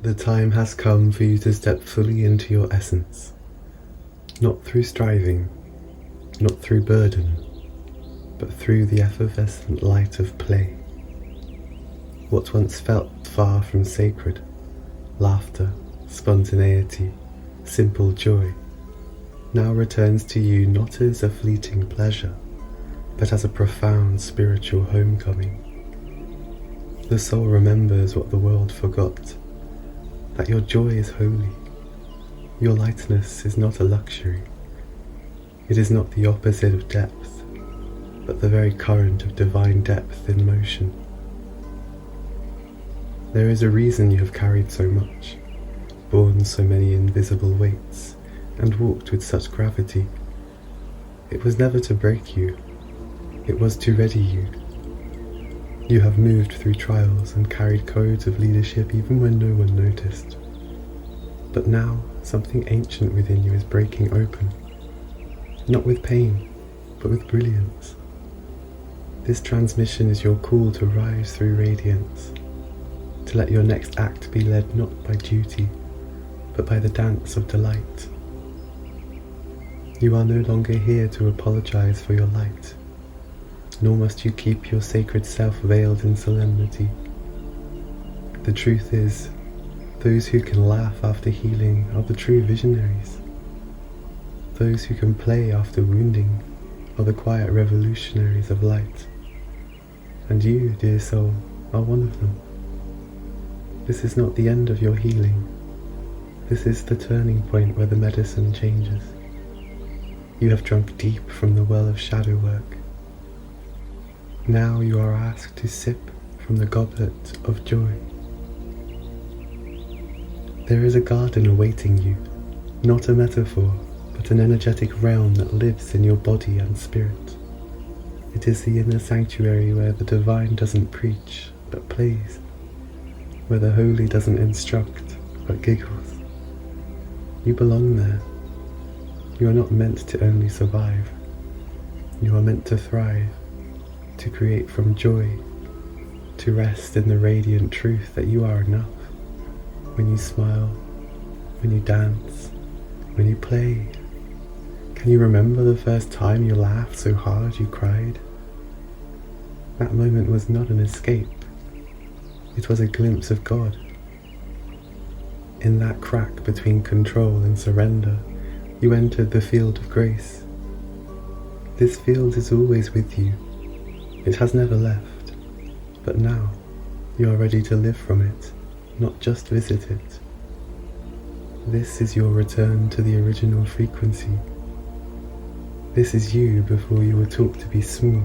The time has come for you to step fully into your essence, not through striving, not through burden, but through the effervescent light of play. What once felt far from sacred, laughter, spontaneity, simple joy, now returns to you not as a fleeting pleasure, but as a profound spiritual homecoming. The soul remembers what the world forgot, that your joy is holy. Your lightness is not a luxury. It is not the opposite of depth, but the very current of divine depth in motion. There is a reason you have carried so much, borne so many invisible weights, and walked with such gravity. It was never to break you, it was to ready you. You have moved through trials and carried codes of leadership even when no one noticed. But now something ancient within you is breaking open, not with pain, but with brilliance. This transmission is your call to rise through radiance, to let your next act be led not by duty, but by the dance of delight. You are no longer here to apologize for your light, nor must you keep your sacred self veiled in solemnity. The truth is, those who can laugh after healing are the true visionaries. Those who can play after wounding are the quiet revolutionaries of light. And you, dear soul, are one of them. This is not the end of your healing. This is the turning point where the medicine changes. You have drunk deep from the well of shadow work. Now you are asked to sip from the goblet of joy. There is a garden awaiting you, not a metaphor, but an energetic realm that lives in your body and spirit. It is the inner sanctuary where the divine doesn't preach, but plays, where the holy doesn't instruct, but giggles. You belong there. You are not meant to only survive. You are meant to thrive, to create from joy, to rest in the radiant truth that you are enough. When you smile, when you dance, when you play. Can you remember the first time you laughed so hard you cried? That moment was not an escape. It was a glimpse of God. In that crack between control and surrender, you entered the field of grace. This field is always with you. It has never left, but now you are ready to live from it, not just visit it. This is your return to the original frequency. This is you before you were taught to be small,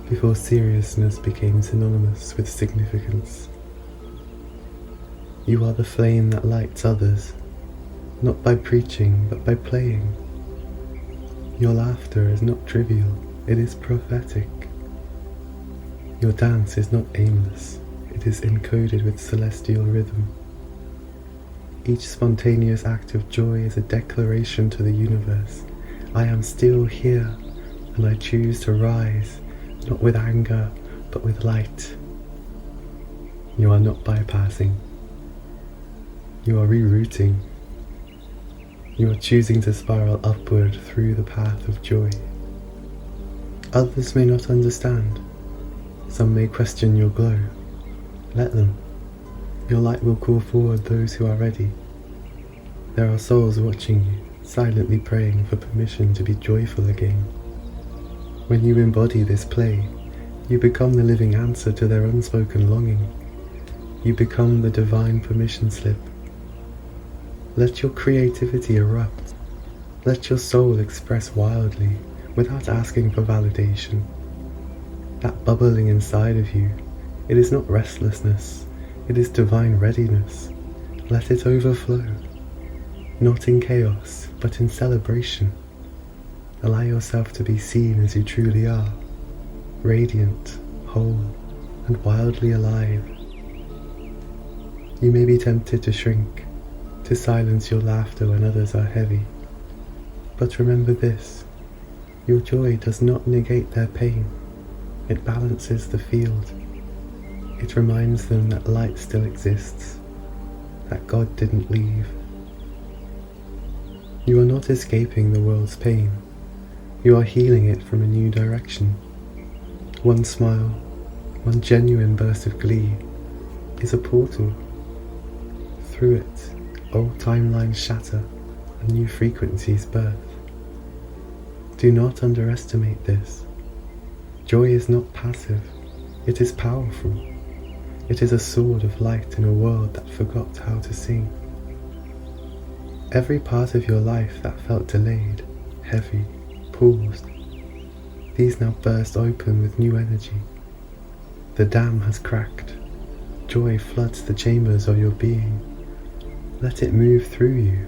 before seriousness became synonymous with significance. You are the flame that lights others, not by preaching, but by playing. Your laughter is not trivial, it is prophetic. Your dance is not aimless, it is encoded with celestial rhythm. Each spontaneous act of joy is a declaration to the universe. I am still here, and I choose to rise, not with anger, but with light. You are not bypassing. You are rerouting. You are choosing to spiral upward through the path of joy. Others may not understand. Some may question your glow. Let them. Your light will call forward those who are ready. There are souls watching you, silently praying for permission to be joyful again. When you embody this play, you become the living answer to their unspoken longing. You become the divine permission slip. Let your creativity erupt. Let your soul express wildly, without asking for validation. That bubbling inside of you, it is not restlessness, it is divine readiness. Let it overflow. Not in chaos, but in celebration. Allow yourself to be seen as you truly are, radiant, whole, and wildly alive. You may be tempted to shrink, to silence your laughter when others are heavy. But remember this, your joy does not negate their pain. It balances the field. It reminds them that light still exists. that God didn't leave. You are not escaping the world's pain. You are healing it from a new direction. One smile, one genuine burst of glee is a portal. Through it, old timelines shatter and new frequencies birth. Do not underestimate this. Joy is not passive, it is powerful. It is a sword of light in a world that forgot how to sing. Every part of your life that felt delayed, heavy, paused, these now burst open with new energy. The dam has cracked. Joy floods the chambers of your being. Let it move through you.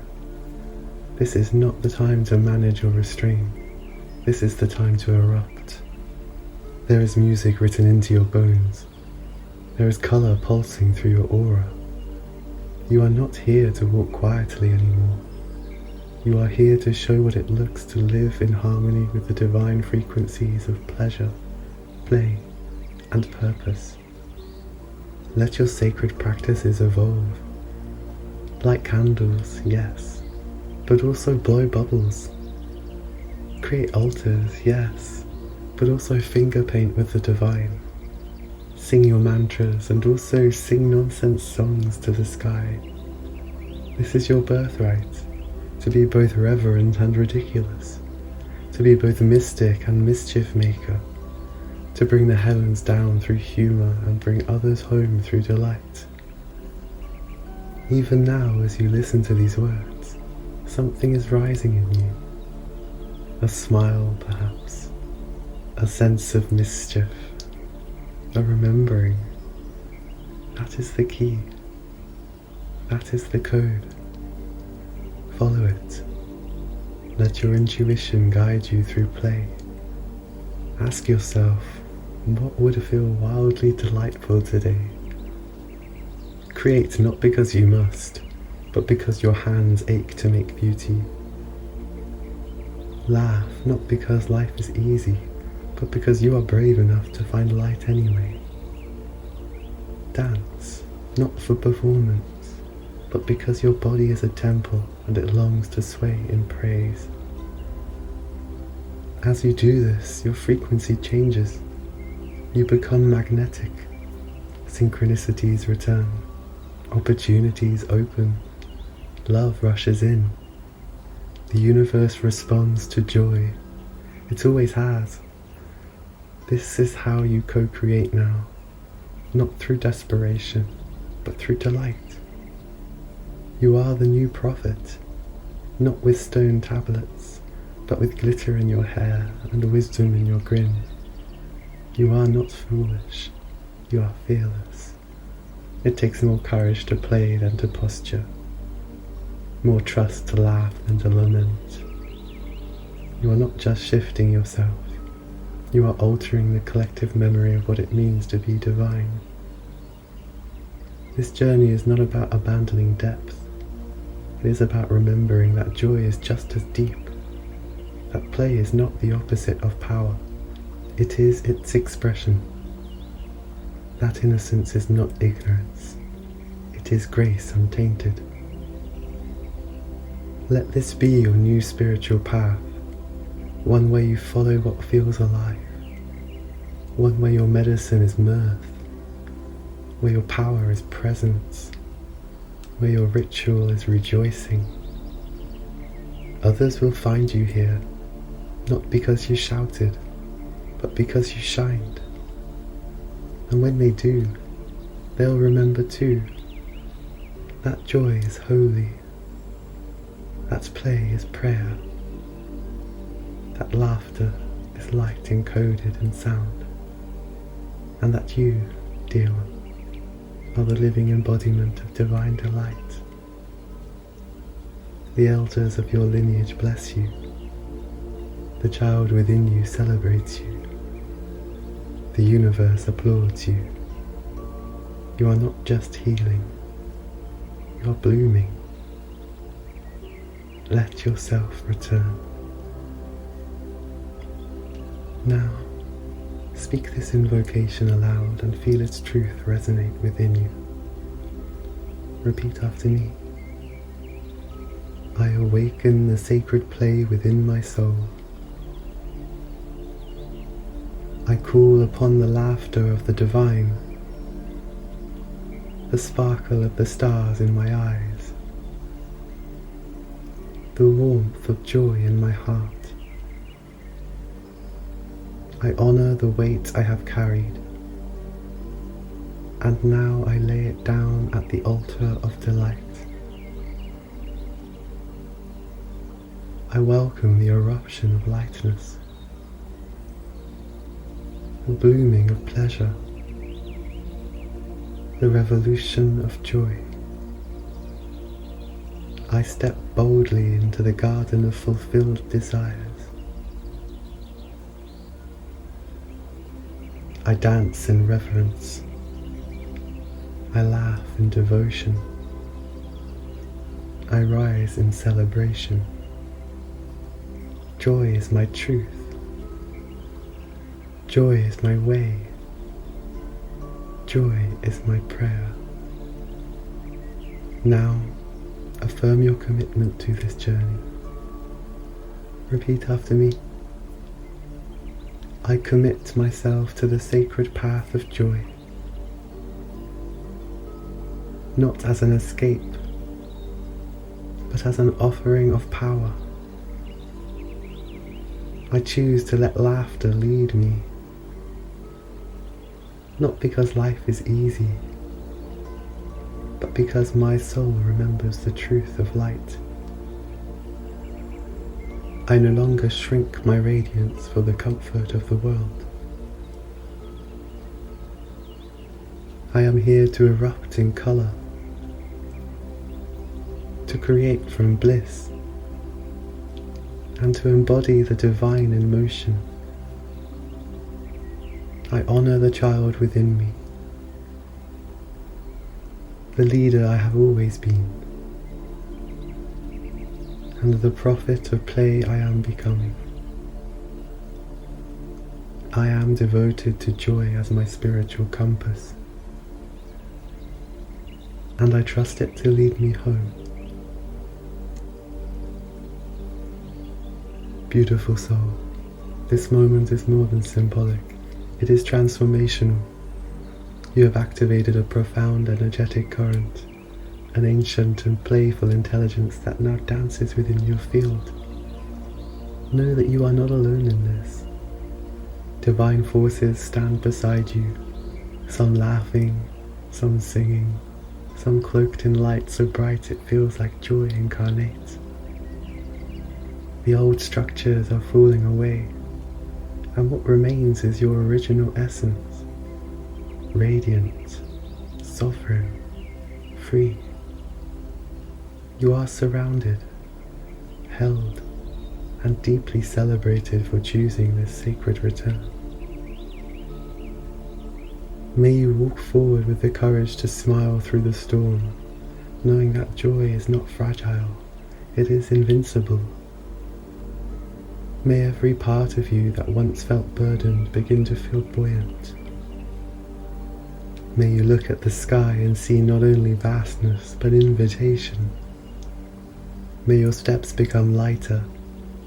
This is not the time to manage or restrain. This is the time to erupt. There is music written into your bones. There is color pulsing through your aura. You are not here to walk quietly anymore. You are here to show what it looks to live in harmony with the divine frequencies of pleasure, play, and purpose. Let your sacred practices evolve. Light candles, yes, but also blow bubbles. Create altars, yes, but also finger paint with the divine. Sing your mantras and also sing nonsense songs to the sky. This is your birthright, to be both reverent and ridiculous, to be both mystic and mischief maker, to bring the heavens down through humor and bring others home through delight. Even now, as you listen to these words, something is rising in you. A smile, perhaps, a sense of mischief, a remembering. That is the key. That is the code. Follow it. Let your intuition guide you through play. Ask yourself, what would feel wildly delightful today? Create not because you must, but because your hands ache to make beauty. Laugh not because life is easy, but because you are brave enough to find light anyway. Dance, not for performance, but because your body is a temple and it longs to sway in praise. As you do this, your frequency changes. You become magnetic. Synchronicities return. Opportunities open. Love rushes in. The universe responds to joy. It always has. This is how you co-create now, not through desperation, but through delight. You are the new prophet, not with stone tablets, but with glitter in your hair and wisdom in your grin. You are not foolish, you are fearless. It takes more courage to play than to posture, more trust to laugh than to lament. You are not just shifting yourself, you are altering the collective memory of what it means to be divine. This journey is not about abandoning depth, it is about remembering that joy is just as deep, that play is not the opposite of power, it is its expression. That innocence is not ignorance, it is grace untainted. Let this be your new spiritual path, one where you follow what feels alive, one where your medicine is mirth, where your power is presence, where your ritual is rejoicing. Others will find you here, not because you shouted, but because you shined. And when they do, they'll remember too. That joy is holy. That play is prayer. That laughter is light encoded in sound. And that you, dear one, are the living embodiment of divine delight. The elders of your lineage bless you. The child within you celebrates you. The universe applauds you. You are not just healing, you are blooming. Let yourself return. Now, speak this invocation aloud and feel its truth resonate within you. Repeat after me. I awaken the sacred play within my soul. I call upon the laughter of the divine, the sparkle of the stars in my eyes, the warmth of joy in my heart. I honor the weight I have carried, and now I lay it down at the altar of delight. I welcome the eruption of lightness, the blooming of pleasure, the revolution of joy. I step boldly into the garden of fulfilled desires. I dance in reverence. I laugh in devotion. I rise in celebration. Joy is my truth. Joy is my way. Joy is my prayer. Now, affirm your commitment to this journey. Repeat after me. I commit myself to the sacred path of joy, not as an escape, but as an offering of power. I choose to let laughter lead me, not because life is easy, but because my soul remembers the truth of light. I no longer shrink my radiance for the comfort of the world. I am here to erupt in colour, to create from bliss, and to embody the divine in motion. I honour the child within me, the leader I have always been, and the prophet of play I am becoming. I am devoted to joy as my spiritual compass, and I trust it to lead me home. Beautiful soul, this moment is more than symbolic, it is transformational. You have activated a profound energetic current, an ancient and playful intelligence that now dances within your field. Know that you are not alone in this. Divine forces stand beside you, some laughing, some singing, some cloaked in light so bright it feels like joy incarnate. The old structures are falling away, and what remains is your original essence, radiant, sovereign, free. You are surrounded, held, and deeply celebrated for choosing this sacred return. May you walk forward with the courage to smile through the storm, knowing that joy is not fragile, it is invincible. May every part of you that once felt burdened begin to feel buoyant. May you look at the sky and see not only vastness, but invitation. May your steps become lighter,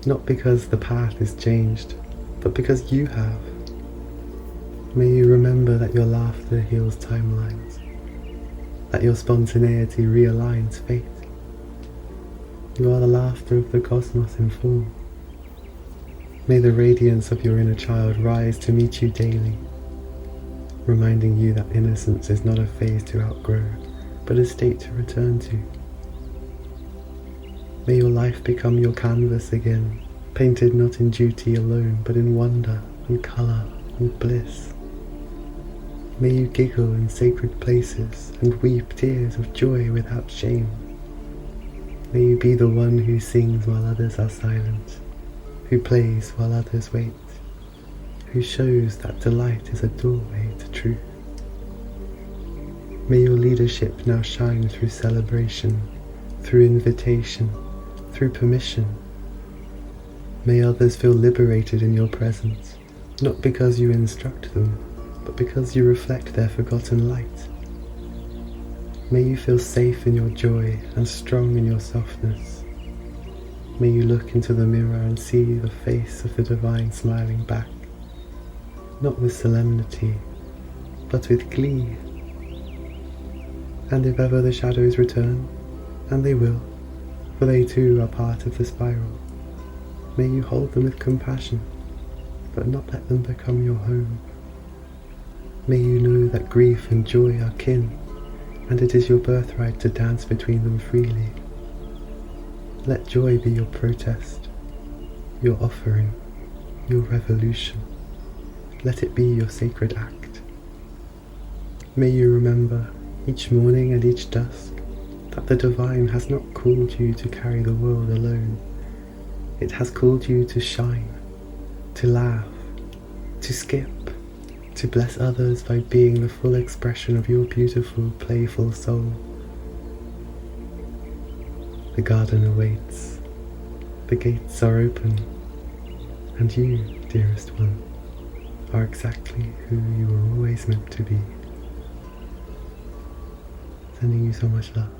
not because the path is changed, but because you have. May you remember that your laughter heals timelines, that your spontaneity realigns fate. You are the laughter of the cosmos in form. May the radiance of your inner child rise to meet you daily, reminding you that innocence is not a phase to outgrow, but a state to return to. May your life become your canvas again, painted not in duty alone, but in wonder, and colour, and bliss. May you giggle in sacred places and weep tears of joy without shame. May you be the one who sings while others are silent, who plays while others wait, who shows that delight is a doorway to truth. May your leadership now shine through celebration, through invitation, through permission. May others feel liberated in your presence, not because you instruct them, but because you reflect their forgotten light. May you feel safe in your joy and strong in your softness. May you look into the mirror and see the face of the divine smiling back, not with solemnity, but with glee. And if ever the shadows return, and they will, for they too are part of the spiral, may you hold them with compassion, but not let them become your home. May you know that grief and joy are kin, and it is your birthright to dance between them freely. Let joy be your protest, your offering, your revolution. Let it be your sacred act. May you remember, each morning and each dusk, that the divine has not called you to carry the world alone. It has called you to shine, to laugh, to skip, to bless others by being the full expression of your beautiful, playful soul. The garden awaits, the gates are open, and you, dearest one, are exactly who you were always meant to be. Sending you so much love.